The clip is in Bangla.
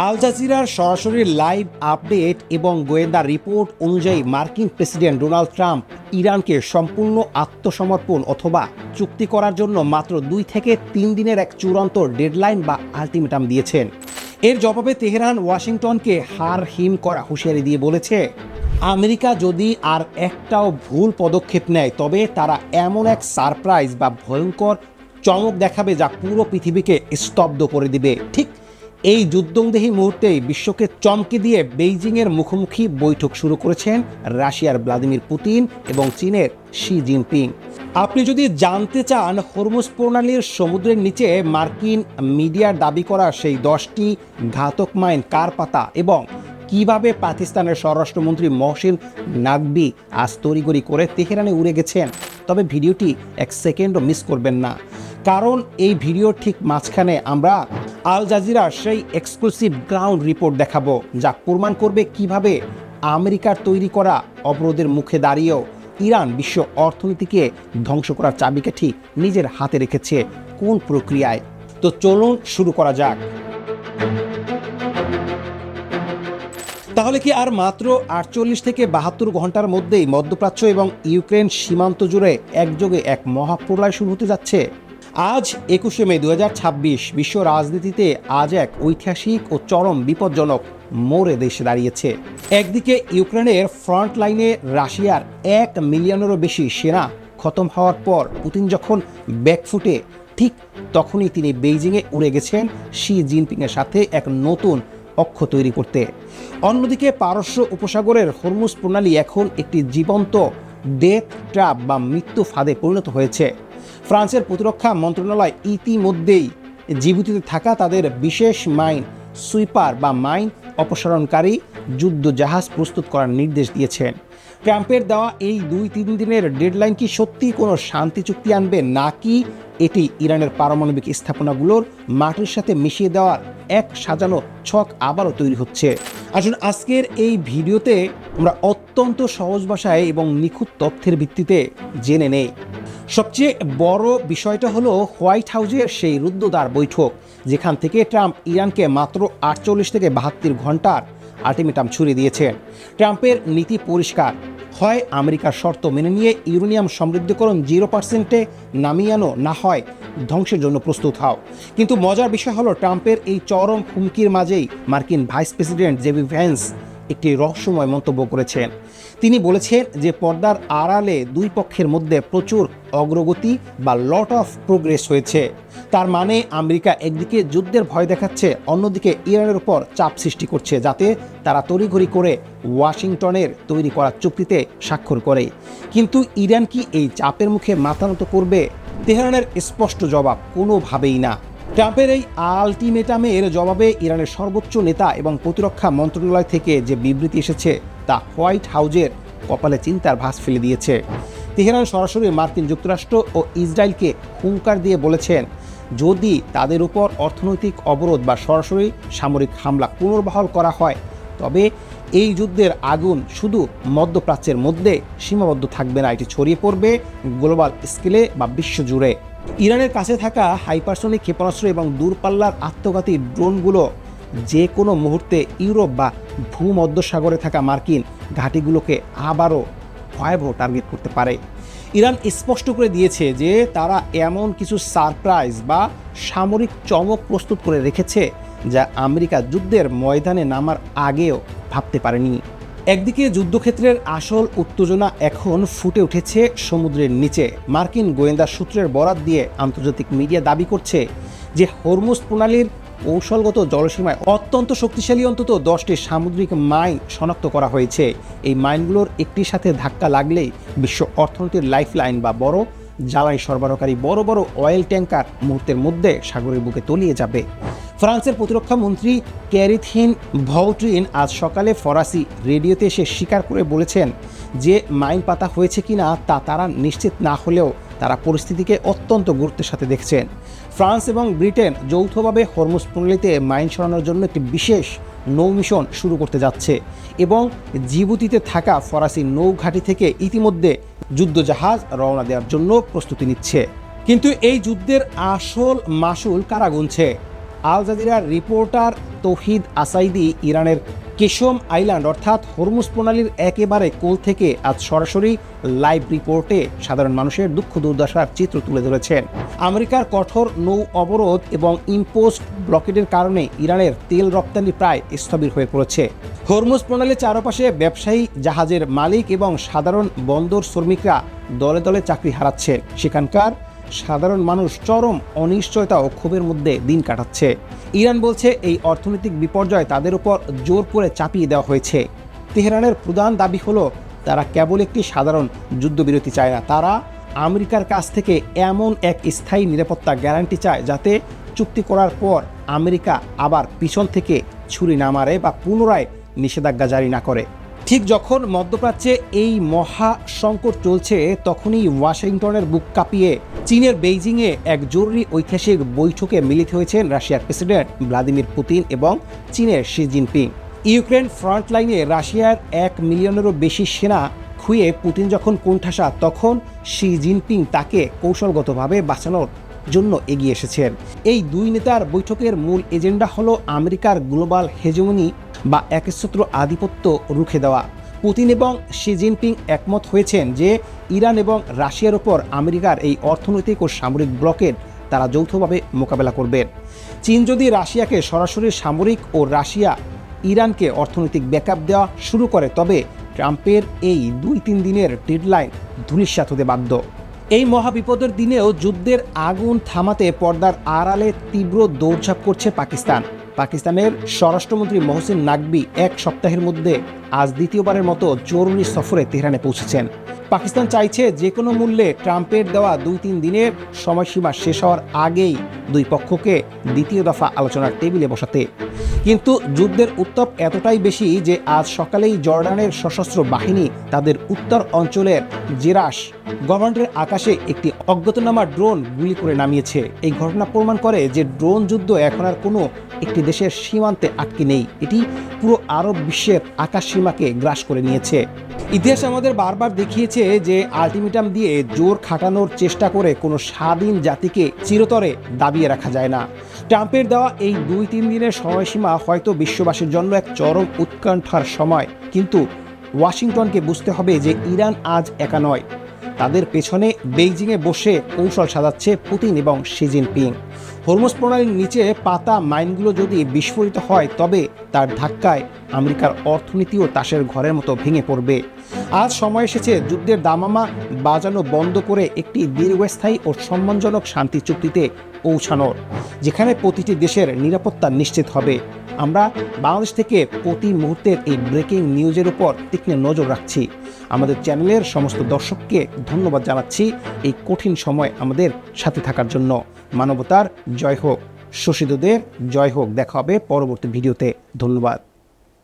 আল জাজিরার সরাসরি লাইভ আপডেট এবং গোয়েন্দা রিপোর্ট অনুযায়ী মার্কিন প্রেসিডেন্ট ডোনাল্ড ট্রাম্প ইরানকে সম্পূর্ণ আত্মসমর্পণ অথবা চুক্তি করার জন্য মাত্র 2 থেকে 3 দিনের এক চূড়ান্ত ডেডলাইন বা আলটিমেটাম দিয়েছেন। এর জবাবে তেহরান ওয়াশিংটনকে হার হিম করা হুঁশিয়ারি দিয়ে বলেছে, আমেরিকা যদি আর একটাও ভুল পদক্ষেপ নেয় তবে তারা এমন এক সারপ্রাইজ বা ভয়ঙ্কর চমক দেখাবে যা পুরো পৃথিবীকে স্তব্ধ করে দিবে। ঠিক এই যুদ্ধংদেহী মুহূর্তেই বিশ্বকে চমকে দিয়ে বেইজিংয়ের মুখোমুখি বৈঠক শুরু করেছেন রাশিয়ার ভ্লাদিমির পুতিন এবং চীনের শি জিনপিং। আপনি যদি জানতে চান হরমুজ প্রণালীর সমুদ্রের নিচে মার্কিন মিডিয়ার দাবি করা সেই 10টি ঘাতক মাইন কার পাতা এবং কিভাবে পাকিস্তানের স্বরাষ্ট্রমন্ত্রী মহসিন নাকভি আজ তড়িঘড়ি করে তেহরানে উড়ে গেছেন, তবে ভিডিওটি 1 সেকেন্ডও মিস করবেন না, কারণ এই ভিডিওর ঠিক মাঝখানে আমরা আল জাজিরার সেই এক্সক্লুসিভ গ্রাউন্ড রিপোর্ট দেখাবো যা প্রমাণ করবে কিভাবে আমেরিকার তৈরি করা অবরোধের মুখে দাঁড়িয়েও ইরান বিশ্ব অর্থনীতিকে ধ্বংস করার চাবিকাঠি নিজের হাতে রেখেছে কোন প্রক্রিয়ায়। তো চলুন শুরু করা যাক। তাহলে কি আর মাত্র 48 থেকে 72 ঘন্টার মধ্যেই মধ্যপ্রাচ্য এবং ইউক্রেন সীমান্ত জুড়ে একযোগে এক মহাপ্রলয় শুরু হতে যাচ্ছে? আজ 21শে মে 2026 বিশ্ব রাজনীতিতে আজ এক ঐতিহাসিক ও চরম বিপজ্জনক মোড়ে দেশে দাঁড়িয়েছে। একদিকে ইউক্রেনের ফ্রন্ট লাইনে রাশিয়ার 1 মিলিয়নেরও বেশি সেনা খতম হওয়ার পর পুতিন যখন ব্যাকফুটে, ঠিক তখনই তিনি বেইজিংয়ে উড়ে গেছেন শি জিনপিংয়ের সাথে এক নতুন অক্ষ তৈরি করতে। অন্যদিকে পারস্য উপসাগরের হরমুজ প্রণালী এখন একটি জীবন্ত ডেথ ট্র্যাপ বা মৃত্যু ফাঁদে পরিণত হয়েছে। ফ্রান্সের প্রতিরক্ষা মন্ত্রণালয় ইতিমধ্যেই জিবুতিতে থাকা তাদের বিশেষ মাইন সুইপার বা মাইন অপসারণকারী যুদ্ধ জাহাজ প্রস্তুত করার নির্দেশ দিয়েছেন। ট্রাম্পের দেওয়া এই 2-3 দিনের ডেডলাইন কি সত্যি কোনো শান্তি চুক্তি আনবে, নাকি এটি ইরানের পারমাণবিক স্থাপনাগুলোর মাটির সাথে মিশিয়ে দেওয়ার এক সাজানো ছক আবারও তৈরি হচ্ছে? আসুন আজকের এই ভিডিওতে আমরা অত্যন্ত সহজ ভাষায় এবং নিখুঁত তথ্যের ভিত্তিতে জেনে নেই। সবচেয়ে বড় বিষয়টা হলো হোয়াইট হাউসের সেই রুদ্ধদ্বার বৈঠক, যেখান থেকে ট্রাম্প ইরানকে মাত্র 48 থেকে 72 ঘন্টার আলটিমেটাম ছুড়ে দিয়েছেন। ট্রাম্পের নীতি পরিষ্কার, হয় আমেরিকার শর্ত মেনে নিয়ে ইউরেনিয়াম সমৃদ্ধকরণ 0%-এ নামিয়ে আনো, না হয় ধ্বংসের জন্য প্রস্তুত হও। কিন্তু মজার বিষয় হলো ট্রাম্পের এই চরম হুমকির মাঝেই মার্কিন ভাইস প্রেসিডেন্ট জেডি ভ্যান্স একটি রহস্যময় মন্তব্য করেছেন। তিনি বলেছেন যে পর্দার আড়ালে দুই পক্ষের মধ্যে প্রচুর অগ্রগতি বা লট অফ প্রোগ্রেস হয়েছে। তার মানে আমেরিকা একদিকে যুদ্ধের ভয় দেখাচ্ছে, অন্যদিকে ইরানের উপর চাপ সৃষ্টি করছে যাতে তারা তড়িঘড়ি করে ওয়াশিংটনের তৈরি করা চুক্তিতে স্বাক্ষর করে। কিন্তু ইরান কি এই চাপের মুখে মাথা নত করবে? তেহরানের স্পষ্ট জবাব, কোনোভাবেই না। ট্রাম্পের এই আলটিমেটামের জবাবে ইরানের সর্বোচ্চ নেতা এবং প্রতিরক্ষা মন্ত্রণালয় থেকে যে বিবৃতি এসেছে তা হোয়াইট হাউজের কপালে চিন্তার ভাঁজ ফেলে দিয়েছে। তেহরান সরাসরি মার্কিন যুক্তরাষ্ট্র ও ইসরায়েলকে হুঙ্কার দিয়ে বলেছেন, যদি তাদের উপর অর্থনৈতিক অবরোধ বা সরাসরি সামরিক হামলা পুনর্বহাল করা হয় তবে এই যুদ্ধের আগুন শুধু মধ্যপ্রাচ্যের মধ্যে সীমাবদ্ধ থাকবে না, এটি ছড়িয়ে পড়বে গ্লোবাল স্কেলে বা বিশ্বজুড়ে। ইরানের কাছে থাকা হাইপারসনিক ক্ষেপণাস্ত্র এবং দূরপাল্লার আত্মঘাতী ড্রোনগুলো যে কোনো মুহূর্তে ইউরোপ বা ভূমধ্যসাগরে থাকা মার্কিন ঘাঁটিগুলোকে আবারও ভয়াবহ টার্গেট করতে পারে। ইরান স্পষ্ট করে দিয়েছে যে তারা এমন কিছু সারপ্রাইজ বা সামরিক চমক প্রস্তুত করে রেখেছে যা আমেরিকা যুদ্ধের ময়দানে নামার আগেও ভাবতে পারেনি। একদিকে যুদ্ধক্ষেত্রের আসল উত্তেজনা এখন ফুটে উঠেছে সমুদ্রের নিচে। মার্কিন গোয়েন্দা সূত্রের বরাত দিয়ে আন্তর্জাতিক মিডিয়া দাবি করছে যে হরমুজ প্রণালীর কৌশলগত জলসীমায় অত্যন্ত শক্তিশালী অন্তত 10টি সামুদ্রিক মাইন শনাক্ত করা হয়েছে। এই মাইনগুলোর একটির সাথে ধাক্কা লাগলেই বিশ্ব অর্থনীতির লাইফলাইন বা বড় জ্বালানি সরবরাহকারী বড় বড় অয়েল ট্যাঙ্কার মুহূর্তের মধ্যে সাগরের বুকে তলিয়ে যাবে। ফ্রান্সের প্রতিরক্ষা মন্ত্রী ক্যারিথিন ভৌট্রিন আজ সকালে ফরাসি রেডিওতে এসে স্বীকার করে বলেছেন যে মাইন পাতা হয়েছে কিনা তা তারা নিশ্চিত না হলেও তারা পরিস্থিতিকে অত্যন্ত গুরুত্বের সাথে দেখছেন। ফ্রান্স এবং ব্রিটেন যৌথভাবে হরমুজ প্রণালীতে মাইন সরানোর জন্য একটি বিশেষ নৌ মিশন শুরু করতে যাচ্ছে এবং জিবুতিতে থাকা ফরাসি নৌঘাঁটি থেকে ইতিমধ্যে যুদ্ধজাহাজ রওনা দেওয়ার জন্য প্রস্তুতি নিচ্ছে। কিন্তু এই যুদ্ধের আসল মাসুল কারা গুনছে? আল জাজিরার রিপোর্টার তৌহিদ আসাইদি ইরানের কেশম আইল্যান্ড অর্থাৎ হরমুজ প্রণালীর একেবারে কোল থেকে আজ সরাসরি লাইভ রিপোর্টে সাধারণ মানুষের দুঃখ দুর্দশার চিত্র তুলে ধরেছেন। আমেরিকার কঠোর নৌ অবরোধ এবং ইম্পোজড ব্লকেডের কারণে ইরানের তেল রপ্তানি প্রায় স্থবির হয়ে পড়েছে। হরমুজ প্রণালীর চারপাশে ব্যবসায়ী, জাহাজের মালিক এবং সাধারণ বন্দর শ্রমিকরা দলে দলে চাকরি হারাচ্ছে। সেখানকার সাধারণ মানুষ চরম অনিশ্চয়তা ও ক্ষোভের মধ্যে দিন কাটাচ্ছে। ইরান বলছে এই অর্থনৈতিক বিপর্যয় তাদের উপর জোর করে চাপিয়ে দেওয়া হয়েছে। তেহরানের প্রধান দাবি হলো তারা কেবল একটি সাধারণ যুদ্ধবিরতি চায় না, তারা আমেরিকার কাছ থেকে এমন এক স্থায়ী নিরাপত্তা গ্যারান্টি চায় যাতে চুক্তি করার পর আমেরিকা আবার পিছন থেকে ছুরি না মারে বা পুনরায় নিষেধাজ্ঞা জারি না করে। ঠিক যখন মধ্যপ্রাচ্যে এই মহা সংকট চলছে তখনই ওয়াশিংটনের বুক কাঁপিয়ে চীনের বেইজিংয়ে এক জরুরি ঐতিহাসিক বৈঠকে মিলিত হয়েছেন রাশিয়ার প্রেসিডেন্ট ভ্লাদিমির পুতিন এবং চীনের শি জিনপিং। ইউক্রেন ফ্রন্টলাইনে রাশিয়ার 1 মিলিয়নেরও বেশি সেনা খুইয়ে পুতিন যখন কোণঠাসা, তখন শি জিনপিং তাকে কৌশলগতভাবে বাঁচানোর জন্য এগিয়ে এসেছেন। এই দুই নেতার বৈঠকের মূল এজেন্ডা হলো আমেরিকার গ্লোবাল হেজেমনি বা একচ্ছত্র আধিপত্য রুখে দেওয়া। পুতিন এবং শি জিনপিং একমত হয়েছেন যে ইরান এবং রাশিয়ার ওপর আমেরিকার এই অর্থনৈতিক ও সামরিক ব্লকের তারা যৌথভাবে মোকাবেলা করবেন। চীন যদি রাশিয়াকে সরাসরি সামরিক ও রাশিয়া ইরানকে অর্থনৈতিক ব্যাকআপ দেওয়া শুরু করে, তবে ট্রাম্পের এই 2-3 দিনের ডেডলাইন ধূলিসাৎ হতে বাধ্য। এই মহাবিপদের দিনেও যুদ্ধের আগুন থামাতে পর্দার আড়ালে তীব্র দৌড়ঝাঁপ করছে পাকিস্তান। পাকিস্তানের স্বরাষ্ট্রমন্ত্রী মহসিন নাকবি 1 সপ্তাহের মধ্যে আজ দ্বিতীয়বারের মতো জরুরি সফরে তেহরানে পৌঁছেছেন। পাকিস্তান চাইছে যে কোনো মূল্যে ট্রাম্পের দেওয়া 2-3 দিনের সময়সীমা শেষ হওয়ার আগেই দুই পক্ষকে দ্বিতীয় দফা আলোচনার টেবিলে বসাতে। কিন্তু যুদ্ধের উত্তাপ এতটাই বেশি যে আজ সকালেই জর্ডানের সশস্ত্র বাহিনী তাদের উত্তর অঞ্চলের জেরাস গভর্নরের আকাশে একটি অজ্ঞাতনামা ড্রোন গুলি করে নামিয়েছে। এই ঘটনা প্রমাণ করে যে ড্রোন যুদ্ধ এখন আর কোনো একটি দেশের সীমান্তে আটকে নেই, এটি পুরো আরব বিশ্বের আকাশ সীমাকে গ্রাস করে নিয়েছে। ইতিহাস আমাদের বারবার দেখিয়েছে যে আলটিমেটাম দিয়ে জোর খাটানোর চেষ্টা করে কোনো স্বাধীন জাতিকে চিরতরে দাবিয়ে রাখা যায় না। ট্রাম্পের দেওয়া এই 2-3 দিনের সময়সীমা হয়তো বিশ্ববাসীর জন্য এক চরম উৎকণ্ঠার সময়, কিন্তু ওয়াশিংটনকে বুঝতে হবে যে ইরান আজ একা নয়। তাদের পেছনে বেইজিংয়ে বসে কৌশল সাজাচ্ছে পুতিন এবং শি জিনপিং। হরমুজ প্রণালীর নিচে পাতা মাইনগুলো যদি বিস্ফোরিত হয়, তবে তার ধাক্কায় আমেরিকার অর্থনীতিও তাসের ঘরের মতো ভেঙে পড়বে। আজ সময় এসেছে যুদ্ধের দামামা বাজানো বন্ধ করে একটি দীর্ঘস্থায়ী ও সম্মানজনক শান্তি চুক্তিতে পৌঁছানোর, যেখানে প্রতিটি দেশের নিরাপত্তা নিশ্চিত হবে। আমরা বাংলাদেশ থেকে প্রতি মুহূর্তের এই ব্রেকিং নিউজের উপর তীক্ষ্ণ নজর রাখছি। আমাদের চ্যানেলের সমস্ত দর্শককে ধন্যবাদ জানাচ্ছি এই কঠিন সময় আমাদের সাথে থাকার জন্য। মানবতার জয় হোক, শোষিতদের জয় হোক। দেখা হবে পরবর্তী ভিডিওতে। ধন্যবাদ।